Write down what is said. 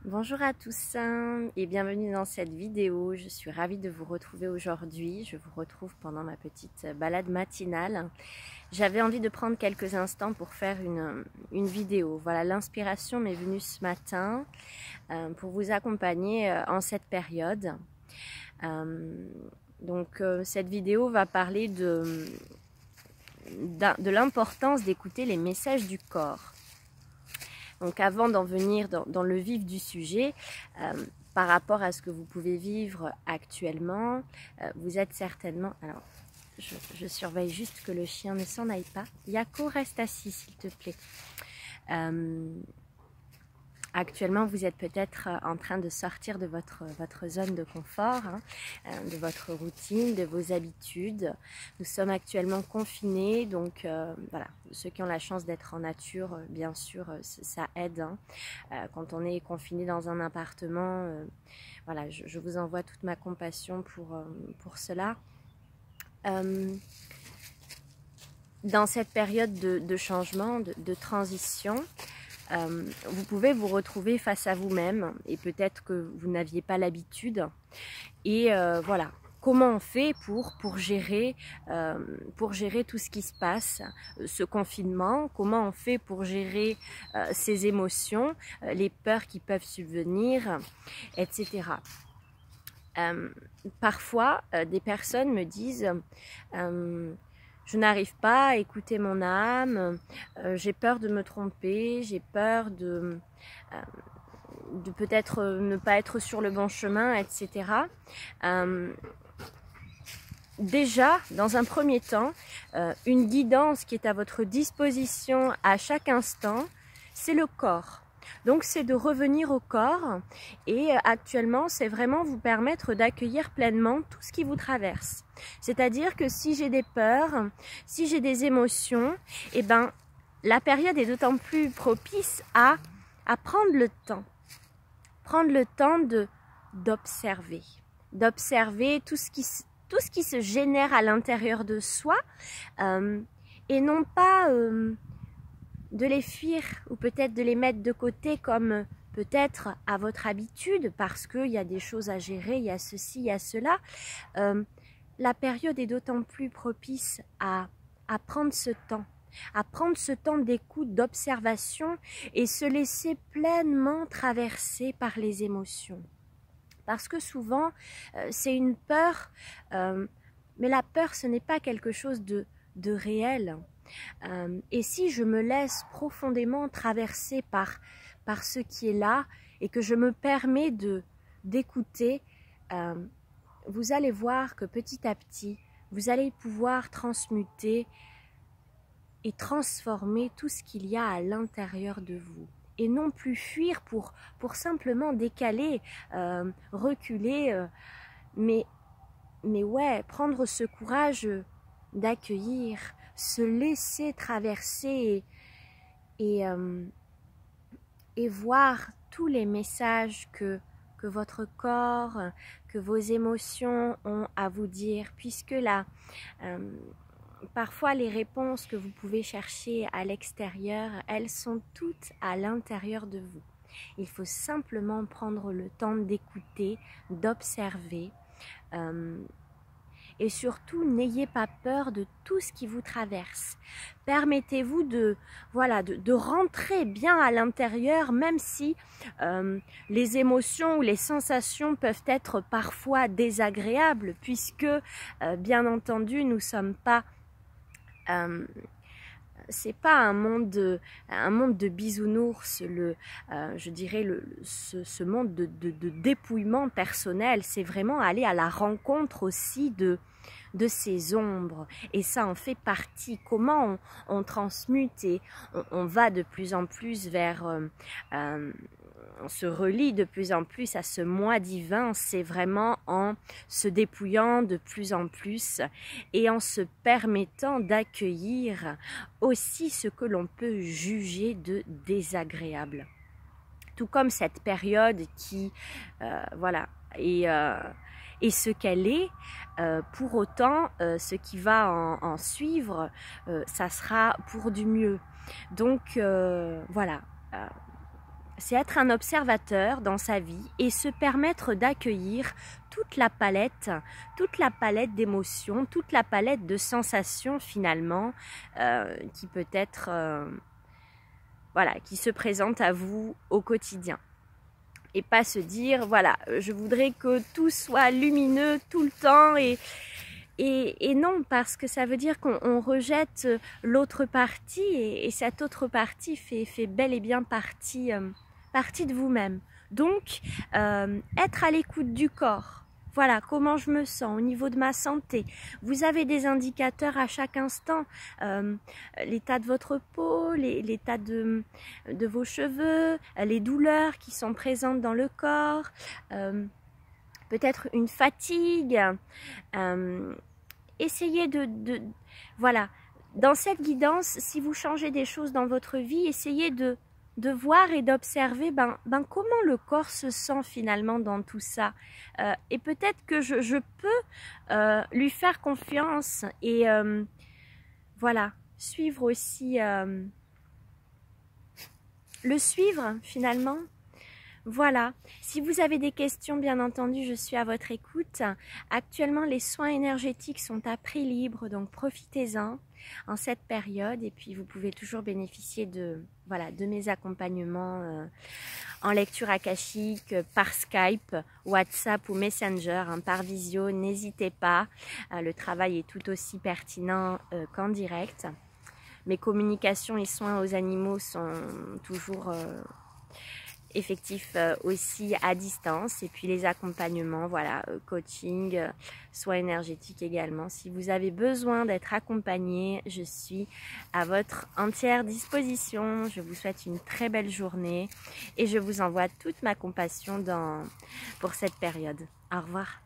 Bonjour à tous et bienvenue dans cette vidéo. Je suis ravie de vous retrouver aujourd'hui. Je vous retrouve pendant ma petite balade matinale. J'avais envie de prendre quelques instants pour faire une vidéo. Voilà, l'inspiration m'est venue ce matin pour vous accompagner en cette période. Cette vidéo va parler de l'importance d'écouter les messages du corps. Donc avant d'en venir dans le vif du sujet, par rapport à ce que vous pouvez vivre actuellement, vous êtes certainement... Alors, je surveille juste que le chien ne s'en aille pas. Yako, reste assis s'il te plaît. Actuellement, vous êtes peut-être en train de sortir de votre zone de confort, de votre routine, de vos habitudes. Nous sommes actuellement confinés, donc voilà, ceux qui ont la chance d'être en nature, bien sûr, ça aide. Quand on est confiné dans un appartement, voilà, je vous envoie toute ma compassion pour cela. Dans cette période de changement, de transition, vous pouvez vous retrouver face à vous-même et peut-être que vous n'aviez pas l'habitude. Et voilà, comment on fait pour gérer tout ce qui se passe, ce confinement, comment on fait pour gérer ces émotions, les peurs qui peuvent subvenir, etc. Parfois, des personnes me disent je n'arrive pas à écouter mon âme, j'ai peur de me tromper, j'ai peur de peut-être ne pas être sur le bon chemin, etc. Déjà, dans un premier temps, une guidance qui est à votre disposition à chaque instant, c'est le corps. Donc c'est de revenir au corps et actuellement c'est vraiment vous permettre d'accueillir pleinement tout ce qui vous traverse. C'est-à-dire que si j'ai des peurs, si j'ai des émotions, eh ben, la période est d'autant plus propice à prendre le temps. Prendre le temps d'observer. D'observer tout ce qui se génère à l'intérieur de soi et non pas... de les fuir ou peut-être de les mettre de côté comme peut-être à votre habitude parce qu'il y a des choses à gérer, il y a ceci, il y a cela. La période est d'autant plus propice à prendre ce temps d'écoute, d'observation et se laisser pleinement traverser par les émotions. Parce que souvent, c'est une peur, mais la peur, ce n'est pas quelque chose de réel. Et si je me laisse profondément traverser par ce qui est là et que je me permets d'écouter, vous allez voir que petit à petit, vous allez pouvoir transmuter et transformer tout ce qu'il y a à l'intérieur de vous. Et non plus fuir pour simplement décaler, reculer, mais ouais, prendre ce courage d'accueillir, se laisser traverser et voir tous les messages que votre corps, que vos émotions ont à vous dire, puisque là, parfois les réponses que vous pouvez chercher à l'extérieur, elles sont toutes à l'intérieur de vous. Il faut simplement prendre le temps d'écouter, d'observer, et surtout, n'ayez pas peur de tout ce qui vous traverse. Permettez-vous de rentrer bien à l'intérieur, même si les émotions ou les sensations peuvent être parfois désagréables, puisque, bien entendu, nous ne sommes pas... c'est pas un monde de bisounours, je dirais ce monde de dépouillement personnel. C'est vraiment aller à la rencontre aussi de ces ombres, et ça en fait partie. Comment on transmute et on va de plus en plus vers on se relie de plus en plus à ce moi divin. C'est vraiment en se dépouillant de plus en plus et en se permettant d'accueillir aussi ce que l'on peut juger de désagréable. Tout comme cette période qui, voilà, et ce qu'elle est, pour autant, ce qui va en suivre, ça sera pour du mieux. Donc, voilà. c'est être un observateur dans sa vie et se permettre d'accueillir toute la palette d'émotions, toute la palette de sensations finalement qui peut être, voilà, qui se présente à vous au quotidien. Et pas se dire, voilà, je voudrais que tout soit lumineux tout le temps et non, parce que ça veut dire qu'on rejette l'autre partie et cette autre partie fait bel et bien partie de vous-même. Donc, être à l'écoute du corps. Voilà, comment je me sens au niveau de ma santé. Vous avez des indicateurs à chaque instant. L'état de votre peau, l'état de vos cheveux, les douleurs qui sont présentes dans le corps, peut-être une fatigue. Essayez voilà, dans cette guidance, si vous changez des choses dans votre vie, essayez de voir et d'observer comment le corps se sent finalement dans tout ça. Et peut-être que je peux lui faire confiance et voilà, suivre aussi, le suivre finalement. Voilà, si vous avez des questions, bien entendu, je suis à votre écoute. Actuellement, les soins énergétiques sont à prix libre, donc profitez-en en cette période. Et puis, vous pouvez toujours bénéficier de mes accompagnements en lecture akashique, par Skype, WhatsApp ou Messenger, par visio. N'hésitez pas, le travail est tout aussi pertinent qu'en direct. Mes communications et soins aux animaux sont toujours effectif aussi à distance, et puis les accompagnements, voilà, coaching, soins énergétiques également. Si vous avez besoin d'être accompagné, je suis à votre entière disposition. Je vous souhaite une très belle journée et je vous envoie toute ma compassion pour cette période. Au revoir.